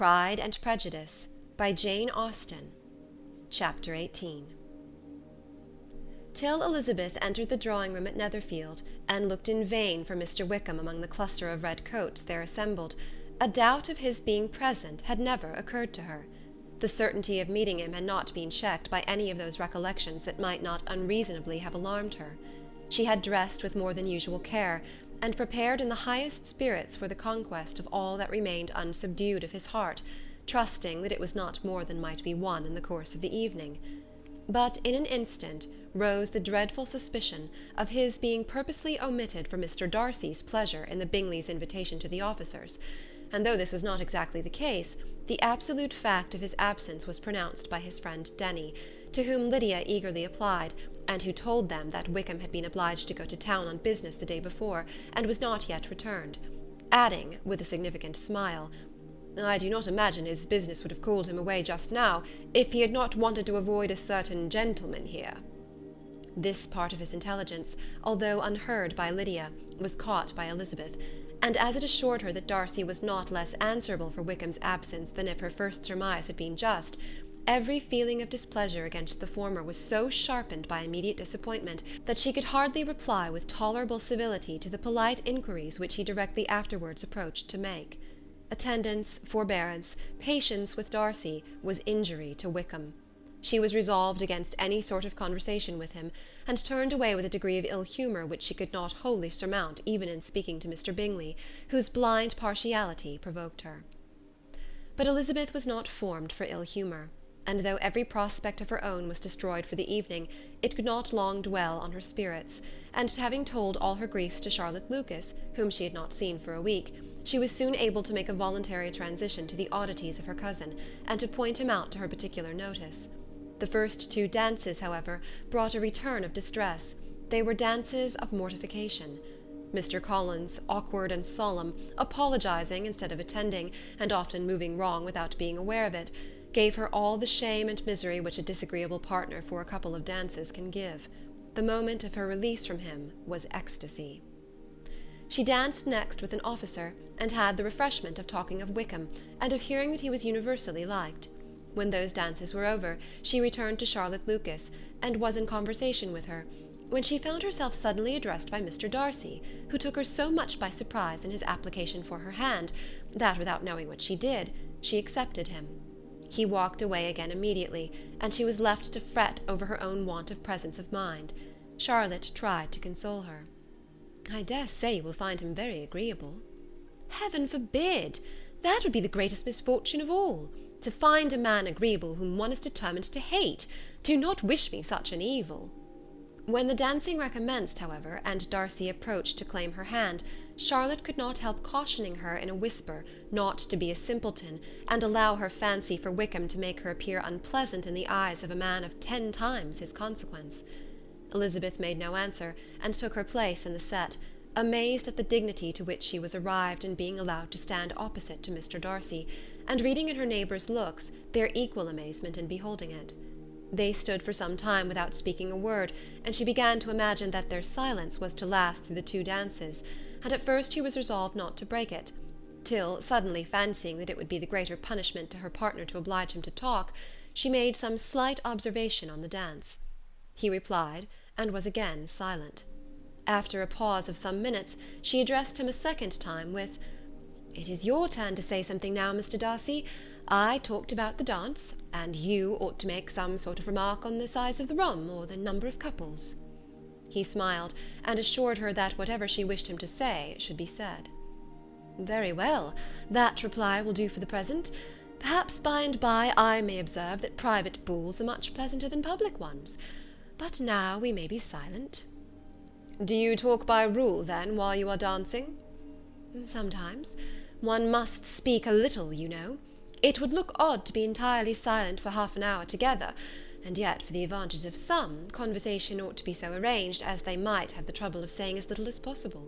Pride and Prejudice by Jane Austen. Chapter 18. Till Elizabeth entered the drawing-room at Netherfield, and looked in vain for Mr. Wickham among the cluster of red coats there assembled, a doubt of his being present had never occurred to her. The certainty of meeting him had not been checked by any of those recollections that might not unreasonably have alarmed her. She had dressed with more than usual care, and prepared in the highest spirits for the conquest of all that remained unsubdued of his heart, trusting that it was not more than might be won in the course of the evening. But in an instant rose the dreadful suspicion of his being purposely omitted for Mr. Darcy's pleasure in the Bingleys' invitation to the officers, and though this was not exactly the case, the absolute fact of his absence was pronounced by his friend Denny, to whom Lydia eagerly applied, and who told them that Wickham had been obliged to go to town on business the day before, and was not yet returned, adding, with a significant smile, "I do not imagine his business would have called him away just now, if he had not wanted to avoid a certain gentleman here." This part of his intelligence, although unheard by Lydia, was caught by Elizabeth, and as it assured her that Darcy was not less answerable for Wickham's absence than if her first surmise had been just, every feeling of displeasure against the former was so sharpened by immediate disappointment that she could hardly reply with tolerable civility to the polite inquiries which he directly afterwards approached to make. Attendance, forbearance, patience with Darcy, was injury to Wickham. She was resolved against any sort of conversation with him, and turned away with a degree of ill-humour which she could not wholly surmount even in speaking to Mr. Bingley, whose blind partiality provoked her. But Elizabeth was not formed for ill-humour, and though every prospect of her own was destroyed for the evening, it could not long dwell on her spirits, and having told all her griefs to Charlotte Lucas, whom she had not seen for a week, she was soon able to make a voluntary transition to the oddities of her cousin, and to point him out to her particular notice. The first 2 dances, however, brought a return of distress. They were dances of mortification. Mr. Collins, awkward and solemn, apologizing instead of attending, and often moving wrong without being aware of it, gave her all the shame and misery which a disagreeable partner for a couple of dances can give. The moment of her release from him was ecstasy. She danced next with an officer, and had the refreshment of talking of Wickham, and of hearing that he was universally liked. When those dances were over, she returned to Charlotte Lucas, and was in conversation with her, when she found herself suddenly addressed by Mr. Darcy, who took her so much by surprise in his application for her hand, that, without knowing what she did, she accepted him. He walked away again immediately, and she was left to fret over her own want of presence of mind. Charlotte tried to console her. "I dare say you will find him very agreeable." "Heaven forbid! That would be the greatest misfortune of all. To find a man agreeable whom one is determined to hate. Do not wish me such an evil." When the dancing recommenced, however, and Darcy approached to claim her hand, Charlotte could not help cautioning her in a whisper not to be a simpleton, and allow her fancy for Wickham to make her appear unpleasant in the eyes of a man of 10 times his consequence. Elizabeth made no answer, and took her place in the set, amazed at the dignity to which she was arrived in being allowed to stand opposite to Mr. Darcy, and reading in her neighbours' looks their equal amazement in beholding it. They stood for some time without speaking a word, and she began to imagine that their silence was to last through the 2 dances, and at first she was resolved not to break it, till, suddenly fancying that it would be the greater punishment to her partner to oblige him to talk, she made some slight observation on the dance. He replied, and was again silent. After a pause of some minutes, she addressed him a second time with, "It is your turn to say something now, Mr. Darcy. I talked about the dance, and you ought to make some sort of remark on the size of the room, or the number of couples." He smiled, and assured her that whatever she wished him to say should be said. "Very well, that reply will do for the present. Perhaps by and by I may observe that private balls are much pleasanter than public ones. But now we may be silent." "Do you talk by rule, then, while you are dancing?" "Sometimes. One must speak a little, you know. It would look odd to be entirely silent for half an hour together, and yet, for the advantage of some, conversation ought to be so arranged as they might have the trouble of saying as little as possible."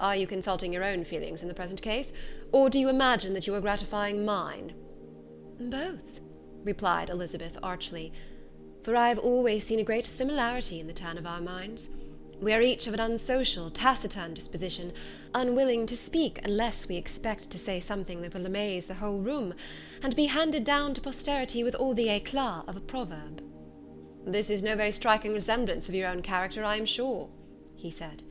"Are you consulting your own feelings in the present case, or do you imagine that you are gratifying mine?" "Both," replied Elizabeth archly, "for I have always seen a great similarity in the turn of our minds. We are each of an unsocial, taciturn disposition, unwilling to speak unless we expect to say something that will amaze the whole room, and be handed down to posterity with all the éclat of a proverb." "This is no very striking resemblance of your own character, I am sure," he said.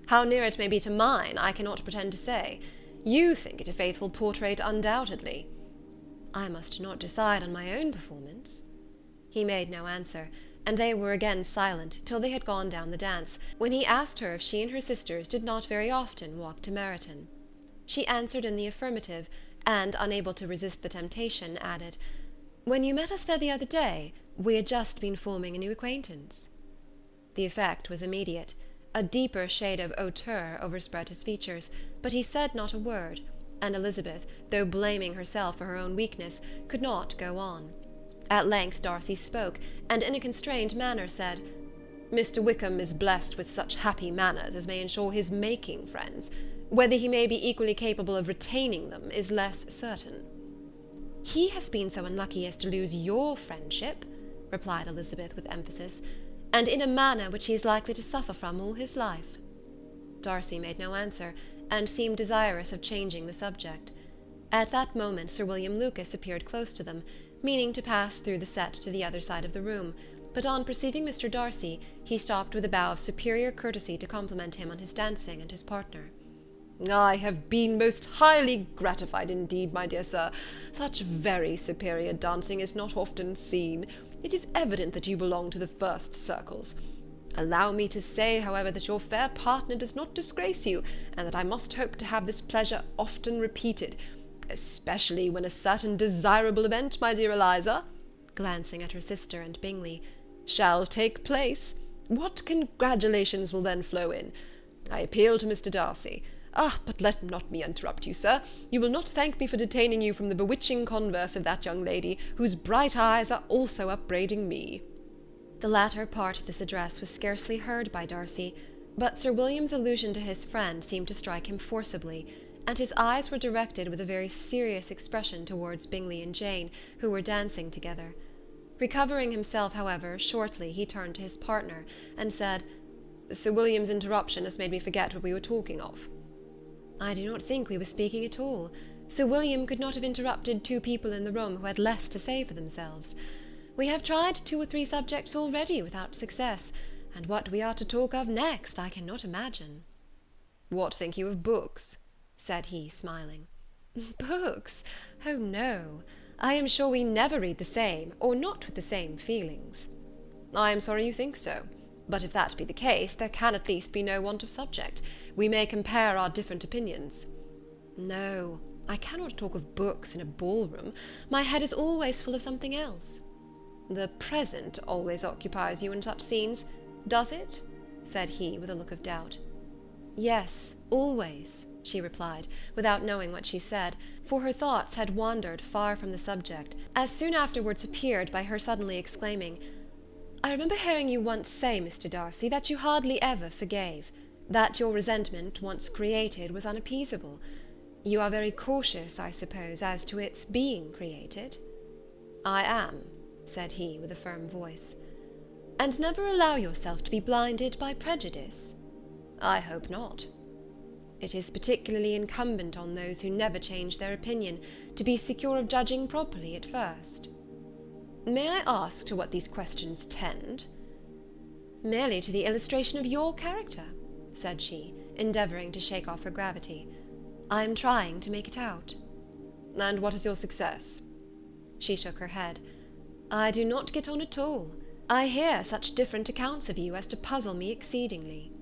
"How near it may be to mine, I cannot pretend to say. You think it a faithful portrait, undoubtedly." "I must not decide on my own performance." He made no answer, and they were again silent till they had gone down the dance, when he asked her if she and her sisters did not very often walk to Meryton. She answered in the affirmative, and, unable to resist the temptation, added, "When you met us there the other day, we had just been forming a new acquaintance." The effect was immediate. A deeper shade of hauteur overspread his features, but he said not a word, and Elizabeth, though blaming herself for her own weakness, could not go on. At length Darcy spoke, and in a constrained manner said, "Mr. Wickham is blessed with such happy manners as may ensure his making friends. Whether he may be equally capable of retaining them is less certain." "He has been so unlucky as to lose your friendship," replied Elizabeth with emphasis, "and in a manner which he is likely to suffer from all his life." Darcy made no answer, and seemed desirous of changing the subject. At that moment Sir William Lucas appeared close to them, meaning to pass through the set to the other side of the room, but on perceiving Mr. Darcy, he stopped with a bow of superior courtesy to compliment him on his dancing and his partner. "I have been most highly gratified indeed, my dear sir. Such very superior dancing is not often seen. It is evident that you belong to the first circles. Allow me to say, however, that your fair partner does not disgrace you, and that I must hope to have this pleasure often repeated, especially when a certain desirable event, my dear Eliza," glancing at her sister and Bingley, "shall take place. What congratulations will then flow in! I appeal to Mr. Darcy. But let not me interrupt you, sir. You will not thank me for detaining you from the bewitching converse of that young lady, whose bright eyes are also upbraiding me." The latter part of this address was scarcely heard by Darcy, but Sir William's allusion to his friend seemed to strike him forcibly, and his eyes were directed with a very serious expression towards Bingley and Jane, who were dancing together. Recovering himself, however, shortly, he turned to his partner, and said, "Sir William's interruption has made me forget what we were talking of." "I do not think we were speaking at all. Sir William could not have interrupted two people in the room who had less to say for themselves. We have tried 2 or 3 subjects already without success, and what we are to talk of next I cannot imagine." "What think you of books?" said he, smiling. "Books? Oh, no. I am sure we never read the same, or not with the same feelings." "I am sorry you think so. But if that be the case, there can at least be no want of subject. We may compare our different opinions." "No, I cannot talk of books in a ball-room. My head is always full of something else." "The present always occupies you in such scenes, does it?" said he, with a look of doubt. "Yes, always," she replied, without knowing what she said, for her thoughts had wandered far from the subject, as soon afterwards appeared by her suddenly exclaiming, "I remember hearing you once say, Mr. Darcy, that you hardly ever forgave, that your resentment, once created, was unappeasable. You are very cautious, I suppose, as to its being created?" "I am," said he, with a firm voice. "And never allow yourself to be blinded by prejudice?" "I hope not." "It is particularly incumbent on those who never change their opinion, to be secure of judging properly at first." "May I ask to what these questions tend?" "Merely to the illustration of your character," said she, endeavouring to shake off her gravity. "I am trying to make it out." "And what is your success?" She shook her head. "I do not get on at all. I hear such different accounts of you as to puzzle me exceedingly."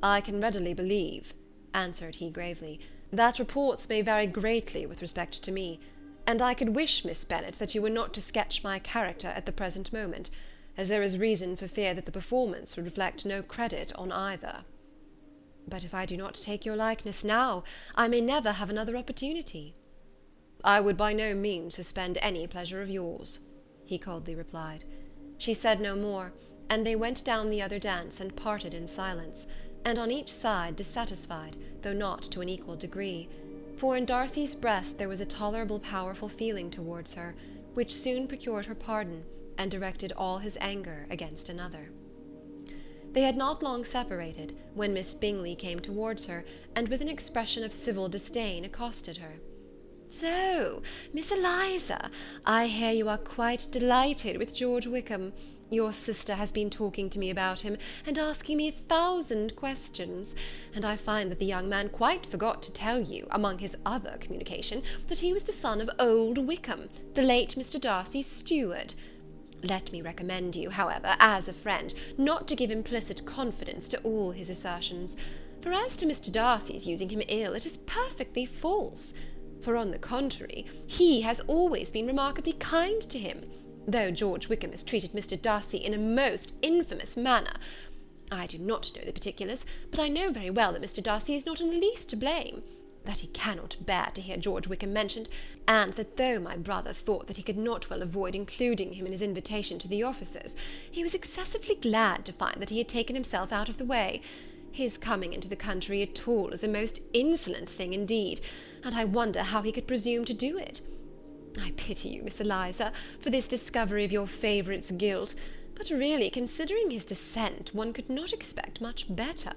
"I can readily believe," answered he gravely, "that reports may vary greatly with respect to me, and I could wish, Miss Bennet, that you were not to sketch my character at the present moment, as there is reason for fear that the performance would reflect no credit on either." "But if I do not take your likeness now, I may never have another opportunity." "I would by no means suspend any pleasure of yours," he coldly replied. She said no more, and they went down the other dance and parted in silence, and on each side dissatisfied, though not to an equal degree, for in Darcy's breast there was a tolerable powerful feeling towards her, which soon procured her pardon, and directed all his anger against another. They had not long separated, when Miss Bingley came towards her, and with an expression of civil disdain accosted her. "So, Miss Eliza, I hear you are quite delighted with George Wickham. Your sister has been talking to me about him, and asking me 1,000 questions, and I find that the young man quite forgot to tell you, among his other communication, that he was the son of old Wickham, the late Mr. Darcy's steward. Let me recommend you, however, as a friend, not to give implicit confidence to all his assertions, for as to Mr. Darcy's using him ill, it is perfectly false, for on the contrary, he has always been remarkably kind to him, though George Wickham has treated Mr. Darcy in a most infamous manner. I do not know the particulars, but I know very well that Mr. Darcy is not in the least to blame, that he cannot bear to hear George Wickham mentioned, and that though my brother thought that he could not well avoid including him in his invitation to the officers, he was excessively glad to find that he had taken himself out of the way. His coming into the country at all is a most insolent thing indeed, and I wonder how he could presume to do it. I pity you, Miss Eliza, for this discovery of your favourite's guilt, but really, considering his descent, one could not expect much better."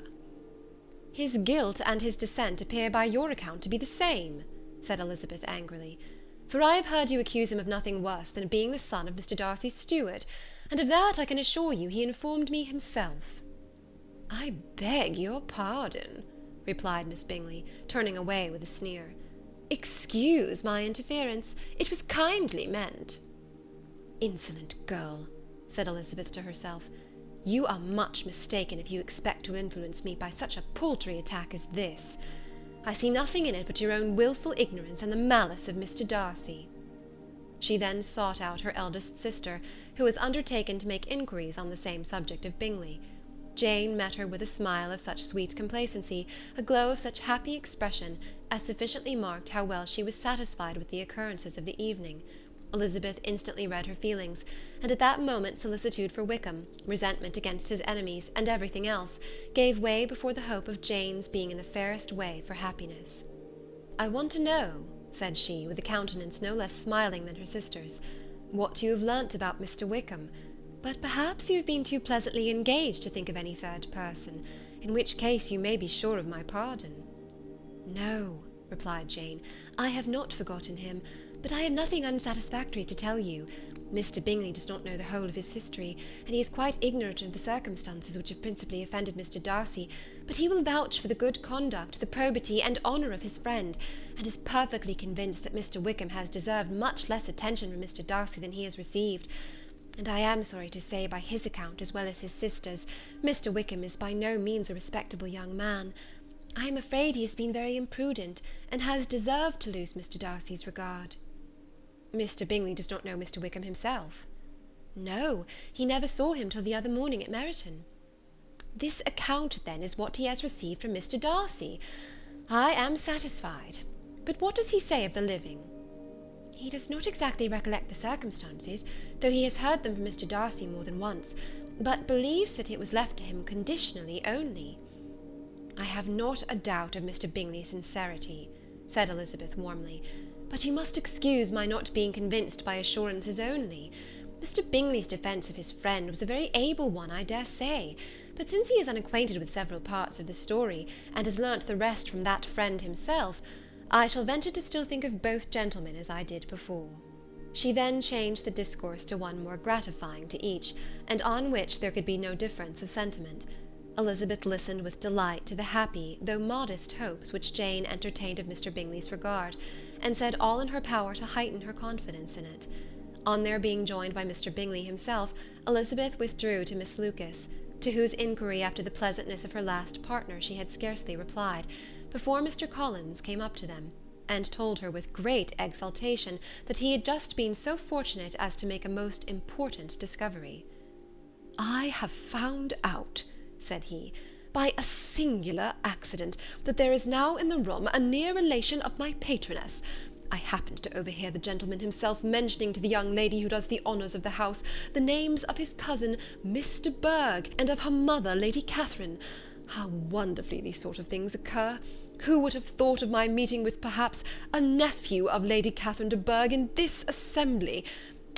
"His guilt and his descent appear by your account to be the same," said Elizabeth angrily, "for I have heard you accuse him of nothing worse than being the son of Mr. Darcy's steward, and of that I can assure you he informed me himself." "I beg your pardon," replied Miss Bingley, turning away with a sneer. "Excuse my interference. It was kindly meant." "Insolent girl," said Elizabeth to herself, "you are much mistaken if you expect to influence me by such a paltry attack as this. I see nothing in it but your own wilful ignorance and the malice of Mr. Darcy." She then sought out her eldest sister, who was undertaken to make inquiries on the same subject of Bingley. Jane met her with a smile of such sweet complacency, a glow of such happy expression, as sufficiently marked how well she was satisfied with the occurrences of the evening. Elizabeth instantly read her feelings, and at that moment solicitude for Wickham, resentment against his enemies, and everything else, gave way before the hope of Jane's being in the fairest way for happiness. "I want to know," said she, with a countenance no less smiling than her sister's, "what you have learnt about Mr. Wickham, but perhaps you have been too pleasantly engaged to think of any third person, in which case you may be sure of my pardon." "No," replied Jane, "I have not forgotten him, but I have nothing unsatisfactory to tell you. Mr. Bingley does not know the whole of his history, and he is quite ignorant of the circumstances which have principally offended Mr. Darcy, but he will vouch for the good conduct, the probity, and honour of his friend, and is perfectly convinced that Mr. Wickham has deserved much less attention from Mr. Darcy than he has received, and I am sorry to say, by his account as well as his sister's, Mr. Wickham is by no means a respectable young man. I am afraid he has been very imprudent, and has deserved to lose Mr. Darcy's regard." "Mr. Bingley does not know Mr. Wickham himself?" "No, he never saw him till the other morning at Meryton." "This account, then, is what he has received from Mr. Darcy. I am satisfied. But what does he say of the living?" "He does not exactly recollect the circumstances, though he has heard them from Mr. Darcy more than once, but believes that it was left to him conditionally only." "I have not a doubt of Mr. Bingley's sincerity," said Elizabeth warmly, "but you must excuse my not being convinced by assurances only. Mr. Bingley's defence of his friend was a very able one, I dare say, but since he is unacquainted with several parts of the story, and has learnt the rest from that friend himself, I shall venture to still think of both gentlemen as I did before." She then changed the discourse to one more gratifying to each, and on which there could be no difference of sentiment. Elizabeth listened with delight to the happy, though modest hopes which Jane entertained of Mr. Bingley's regard, and said all in her power to heighten her confidence in it. On their being joined by Mr. Bingley himself, Elizabeth withdrew to Miss Lucas, to whose inquiry after the pleasantness of her last partner she had scarcely replied, before Mr. Collins came up to them, and told her with great exultation that he had just been so fortunate as to make a most important discovery. "I have found out," said he, "by a singular accident, that there is now in the room a near relation of my patroness. I happened to overhear the gentleman himself mentioning to the young lady who does the honours of the house the names of his cousin Miss de Bourgh, and of her mother Lady Catherine. How wonderfully these sort of things occur! Who would have thought of my meeting with, perhaps, a nephew of Lady Catherine de Bourgh in this assembly?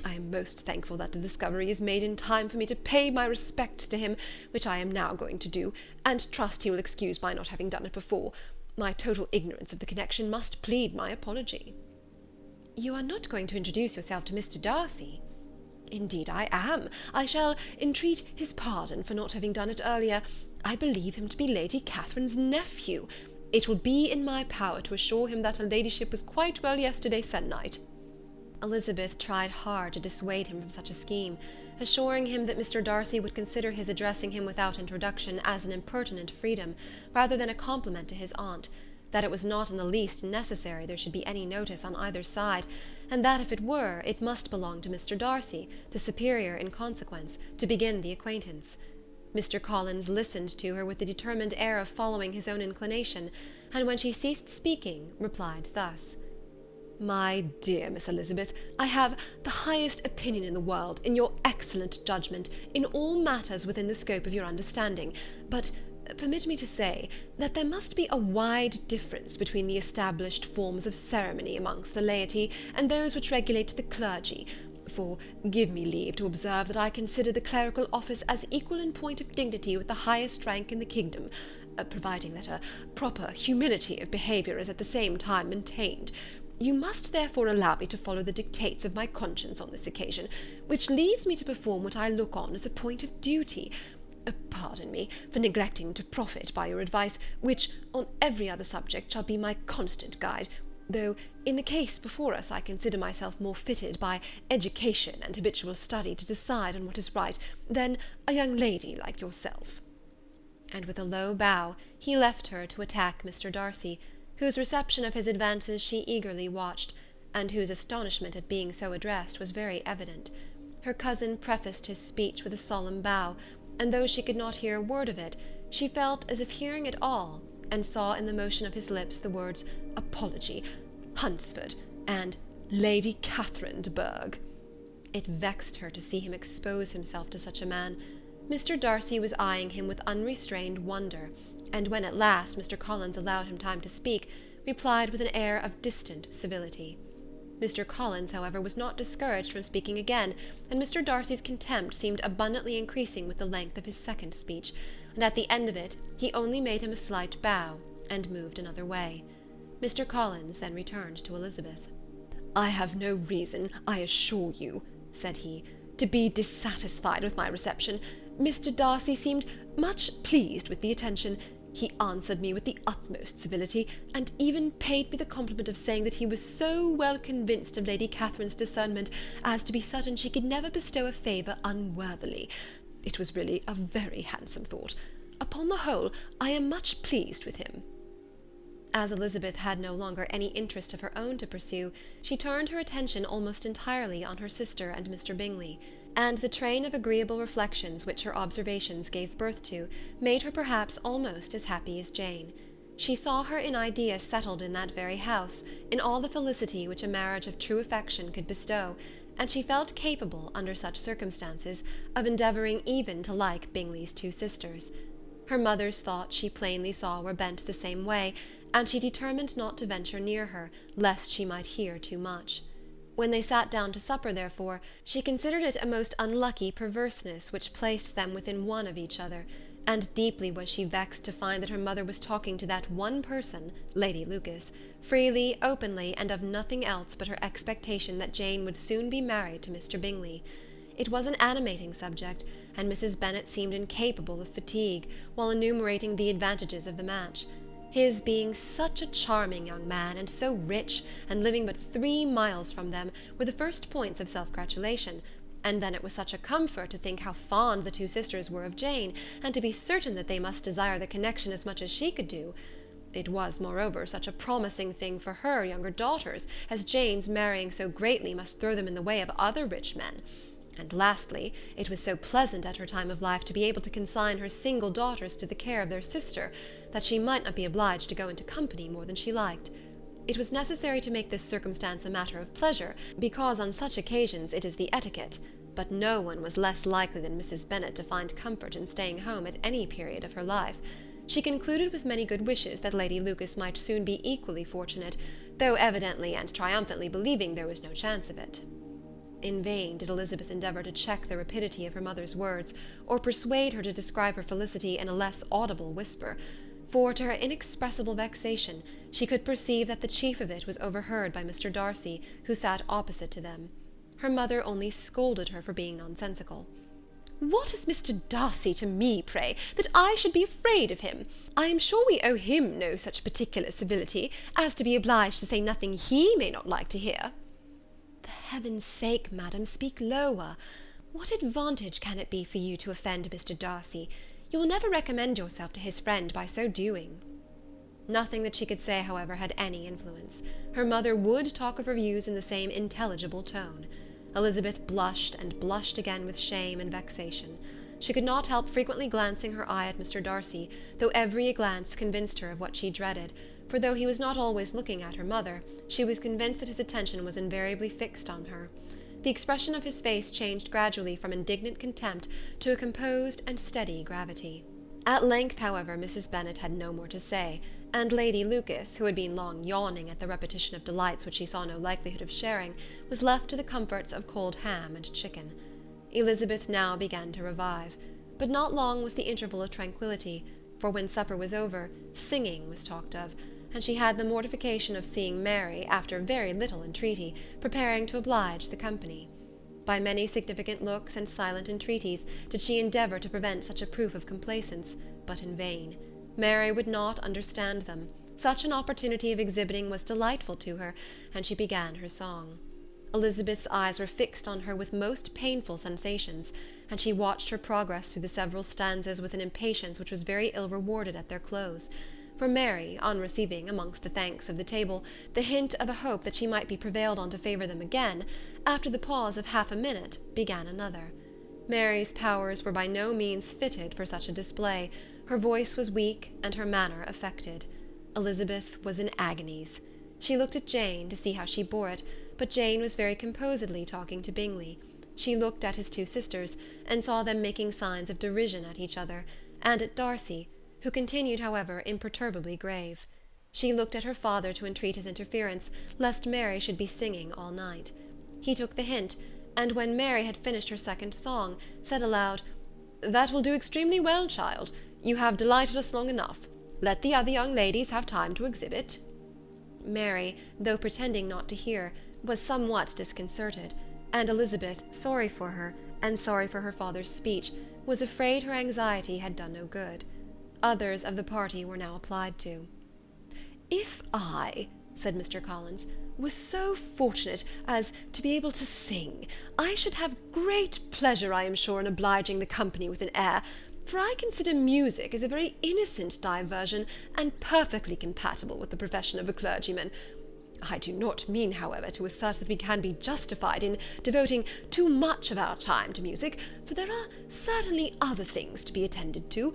I am most thankful that the discovery is made in time for me to pay my respects to him, which I am now going to do, and trust he will excuse my not having done it before. My total ignorance of the connection must plead my apology." "You are not going to introduce yourself to Mr. Darcy?" "Indeed I am. I shall entreat his pardon for not having done it earlier. I believe him to be Lady Catherine's nephew. It will be in my power to assure him that her ladyship was quite well yesterday se'nnight." Elizabeth tried hard to dissuade him from such a scheme, assuring him that Mr. Darcy would consider his addressing him without introduction as an impertinent freedom, rather than a compliment to his aunt, that it was not in the least necessary there should be any notice on either side, and that if it were, it must belong to Mr. Darcy, the superior in consequence, to begin the acquaintance. Mr. Collins listened to her with the determined air of following his own inclination, and when she ceased speaking, replied thus: "My dear Miss Elizabeth, I have the highest opinion in the world, in your excellent judgment, in all matters within the scope of your understanding, but permit me to say, that there must be a wide difference between the established forms of ceremony amongst the laity, and those which regulate the clergy, for give me leave to observe that I consider the clerical office as equal in point of dignity with the highest rank in the kingdom, providing that a proper humility of behaviour is at the same time maintained. You must therefore allow me to follow the dictates of my conscience on this occasion, which leads me to perform what I look on as a point of duty. Pardon me for neglecting to profit by your advice, which, on every other subject, shall be my constant guide, though in the case before us I consider myself more fitted by education and habitual study to decide on what is right than a young lady like yourself." And with a low bow he left her to attack Mr. Darcy, whose reception of his advances she eagerly watched, and whose astonishment at being so addressed was very evident. Her cousin prefaced his speech with a solemn bow, and though she could not hear a word of it, she felt as if hearing it all, and saw in the motion of his lips the words apology, Hunsford, and Lady Catherine de Bourgh. It vexed her to see him expose himself to such a man. Mr. Darcy was eyeing him with unrestrained wonder, and when at last Mr. Collins allowed him time to speak, replied with an air of distant civility. Mr. Collins, however, was not discouraged from speaking again, and Mr. Darcy's contempt seemed abundantly increasing with the length of his second speech, and at the end of it he only made him a slight bow, and moved another way. Mr. Collins then returned to Elizabeth. "I have no reason, I assure you," said he, "to be dissatisfied with my reception. Mr. Darcy seemed much pleased with the attention. He answered me with the utmost civility, and even paid me the compliment of saying that he was so well convinced of Lady Catherine's discernment as to be certain she could never bestow a favour unworthily. It was really a very handsome thought. Upon the whole, I am much pleased with him." As Elizabeth had no longer any interest of her own to pursue, she turned her attention almost entirely on her sister and Mr. Bingley, and the train of agreeable reflections which her observations gave birth to made her perhaps almost as happy as Jane. She saw her in idea settled in that very house, in all the felicity which a marriage of true affection could bestow, and she felt capable, under such circumstances, of endeavouring even to like Bingley's two sisters. Her mother's thoughts she plainly saw were bent the same way, and she determined not to venture near her, lest she might hear too much. When they sat down to supper, therefore, she considered it a most unlucky perverseness which placed them within one of each other, and deeply was she vexed to find that her mother was talking to that one person, Lady Lucas, freely, openly, and of nothing else but her expectation that Jane would soon be married to Mr. Bingley. It was an animating subject, and Mrs. Bennet seemed incapable of fatigue, while enumerating the advantages of the match. His being such a charming young man, and so rich, and living but 3 miles from them, were the first points of self-gratulation, and then it was such a comfort to think how fond the two sisters were of Jane, and to be certain that they must desire the connection as much as she could do. It was, moreover, such a promising thing for her younger daughters, as Jane's marrying so greatly must throw them in the way of other rich men. And lastly, it was so pleasant at her time of life to be able to consign her single daughters to the care of their sister, that she might not be obliged to go into company more than she liked. It was necessary to make this circumstance a matter of pleasure, because on such occasions it is the etiquette, but no one was less likely than Mrs. Bennet to find comfort in staying home at any period of her life. She concluded with many good wishes that Lady Lucas might soon be equally fortunate, though evidently and triumphantly believing there was no chance of it. In vain did Elizabeth endeavour to check the rapidity of her mother's words, or persuade her to describe her felicity in a less audible whisper, for, to her inexpressible vexation, she could perceive that the chief of it was overheard by Mr. Darcy, who sat opposite to them. Her mother only scolded her for being nonsensical. "What is Mr. Darcy to me, pray, that I should be afraid of him? I am sure we owe him no such particular civility, as to be obliged to say nothing he may not like to hear." "For heaven's sake, madam, speak lower. What advantage can it be for you to offend Mr. Darcy? You will never recommend yourself to his friend by so doing." Nothing that she could say, however, had any influence. Her mother would talk of her views in the same intelligible tone. Elizabeth blushed and blushed again with shame and vexation. She could not help frequently glancing her eye at Mr. Darcy, though every glance convinced her of what she dreaded, for though he was not always looking at her mother, she was convinced that his attention was invariably fixed on her. The expression of his face changed gradually from indignant contempt to a composed and steady gravity. At length, however, Mrs. Bennet had no more to say, and Lady Lucas, who had been long yawning at the repetition of delights which she saw no likelihood of sharing, was left to the comforts of cold ham and chicken. Elizabeth now began to revive, but not long was the interval of tranquillity, for when supper was over, singing was talked of, and she had the mortification of seeing Mary, after very little entreaty, preparing to oblige the company. By many significant looks and silent entreaties did she endeavour to prevent such a proof of complaisance, but in vain. Mary would not understand them. Such an opportunity of exhibiting was delightful to her, and she began her song. Elizabeth's eyes were fixed on her with most painful sensations, and she watched her progress through the several stanzas with an impatience which was very ill rewarded at their close. For Mary, on receiving, amongst the thanks of the table, the hint of a hope that she might be prevailed on to favour them again, after the pause of half a minute, began another. Mary's powers were by no means fitted for such a display. Her voice was weak, and her manner affected. Elizabeth was in agonies. She looked at Jane to see how she bore it, but Jane was very composedly talking to Bingley. She looked at his two sisters, and saw them making signs of derision at each other, and at Darcy, who continued, however, imperturbably grave. She looked at her father to entreat his interference, lest Mary should be singing all night. He took the hint, and when Mary had finished her second song, said aloud, "That will do extremely well, child. You have delighted us long enough. Let the other young ladies have time to exhibit." Mary, though pretending not to hear, was somewhat disconcerted, and Elizabeth, sorry for her, and sorry for her father's speech, was afraid her anxiety had done no good. Others of the party were now applied to. "If I," said Mr. Collins, "was so fortunate as to be able to sing, I should have great pleasure, I am sure, in obliging the company with an air, for I consider music as a very innocent diversion, and perfectly compatible with the profession of a clergyman. I do not mean, however, to assert that we can be justified in devoting too much of our time to music, for there are certainly other things to be attended to.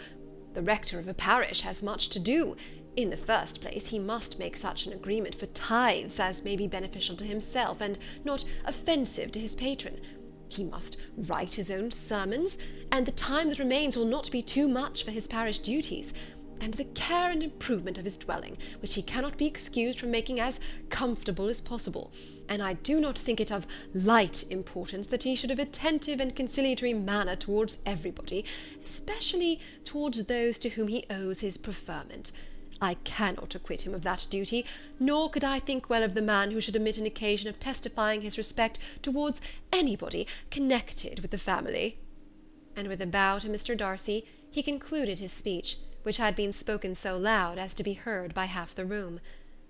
The rector of a parish has much to do. In the first place, he must make such an agreement for tithes as may be beneficial to himself, and not offensive to his patron. He must write his own sermons, and the time that remains will not be too much for his parish duties, and the care and improvement of his dwelling, which he cannot be excused from making as comfortable as possible, and I do not think it of light importance that he should have attentive and conciliatory manner towards everybody, especially towards those to whom he owes his preferment. I cannot acquit him of that duty, nor could I think well of the man who should omit an occasion of testifying his respect towards anybody connected with the family." And with a bow to Mr. Darcy, he concluded his speech, which had been spoken so loud as to be heard by half the room.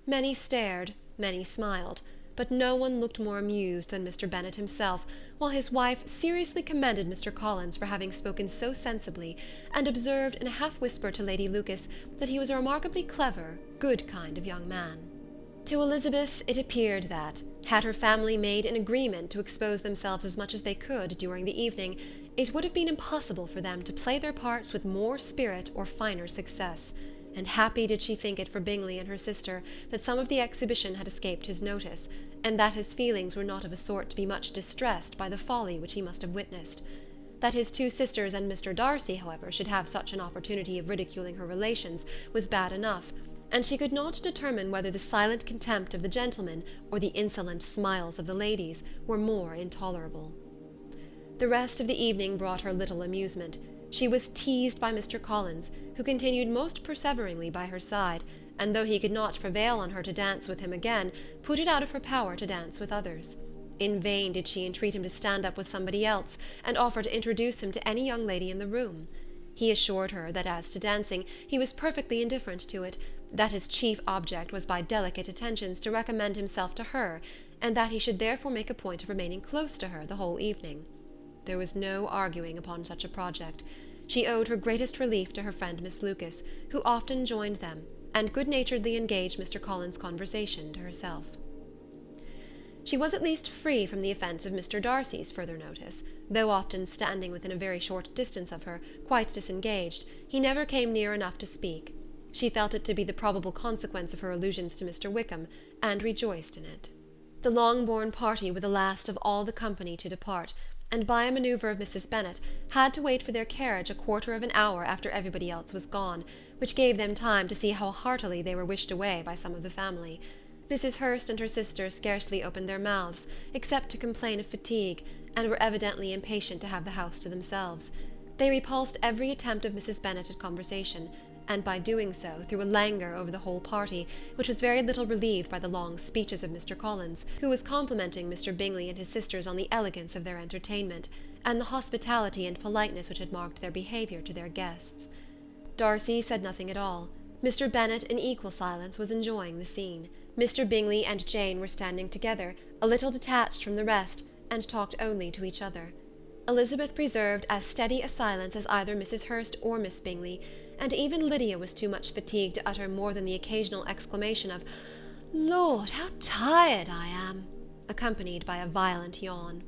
Many stared, many smiled, but no one looked more amused than Mr. Bennet himself, while his wife seriously commended Mr. Collins for having spoken so sensibly, and observed in a half-whisper to Lady Lucas that he was a remarkably clever, good kind of young man. To Elizabeth it appeared that, had her family made an agreement to expose themselves as much as they could during the evening, it would have been impossible for them to play their parts with more spirit or finer success, and happy did she think it for Bingley and her sister that some of the exhibition had escaped his notice, and that his feelings were not of a sort to be much distressed by the folly which he must have witnessed. That his two sisters and Mr. Darcy, however, should have such an opportunity of ridiculing her relations was bad enough, and she could not determine whether the silent contempt of the gentlemen or the insolent smiles of the ladies were more intolerable. The rest of the evening brought her little amusement. She was teased by Mr. Collins, who continued most perseveringly by her side, and though he could not prevail on her to dance with him again, put it out of her power to dance with others. In vain did she entreat him to stand up with somebody else, and offer to introduce him to any young lady in the room. He assured her that as to dancing he was perfectly indifferent to it, that his chief object was by delicate attentions to recommend himself to her, and that he should therefore make a point of remaining close to her the whole evening. There was no arguing upon such a project. She owed her greatest relief to her friend Miss Lucas, who often joined them, and good-naturedly engaged Mr. Collins' conversation to herself. She was at least free from the offence of Mr. Darcy's further notice. Though often standing within a very short distance of her, quite disengaged, he never came near enough to speak. She felt it to be the probable consequence of her allusions to Mr. Wickham, and rejoiced in it. The Longbourn party were the last of all the company to depart, and by a manoeuvre of Mrs. Bennet, had to wait for their carriage a quarter of an hour after everybody else was gone, which gave them time to see how heartily they were wished away by some of the family. Mrs. Hurst and her sister scarcely opened their mouths, except to complain of fatigue, and were evidently impatient to have the house to themselves. They repulsed every attempt of Mrs. Bennet at conversation, and by doing so threw a languor over the whole party, which was very little relieved by the long speeches of Mr. Collins, who was complimenting Mr. Bingley and his sisters on the elegance of their entertainment, and the hospitality and politeness which had marked their behaviour to their guests. Darcy said nothing at all. Mr. Bennet, in equal silence, was enjoying the scene. Mr. Bingley and Jane were standing together, a little detached from the rest, and talked only to each other. Elizabeth preserved as steady a silence as either Mrs. Hurst or Miss Bingley, and even Lydia was too much fatigued to utter more than the occasional exclamation of "Lord, how tired I am!" accompanied by a violent yawn.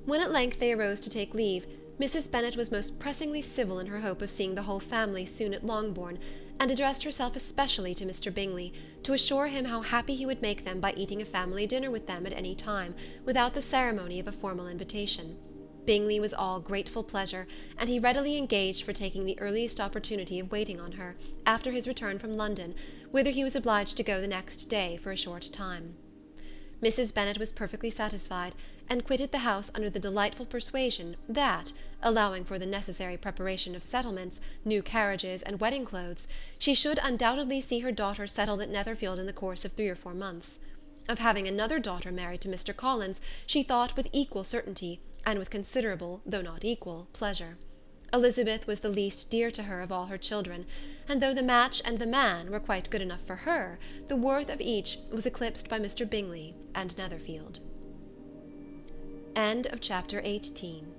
When at length they arose to take leave, Mrs. Bennet was most pressingly civil in her hope of seeing the whole family soon at Longbourn, and addressed herself especially to Mr. Bingley, to assure him how happy he would make them by eating a family dinner with them at any time, without the ceremony of a formal invitation. Bingley was all grateful pleasure, and he readily engaged for taking the earliest opportunity of waiting on her, after his return from London, whither he was obliged to go the next day for a short time. Mrs. Bennet was perfectly satisfied, and quitted the house under the delightful persuasion that, allowing for the necessary preparation of settlements, new carriages, and wedding clothes, she should undoubtedly see her daughter settled at Netherfield in the course of 3 or 4 months. Of having another daughter married to Mr. Collins, she thought with equal certainty, and with considerable, though not equal, pleasure. Elizabeth was the least dear to her of all her children, and though the match and the man were quite good enough for her, the worth of each was eclipsed by Mr. Bingley and Netherfield. End of chapter 18.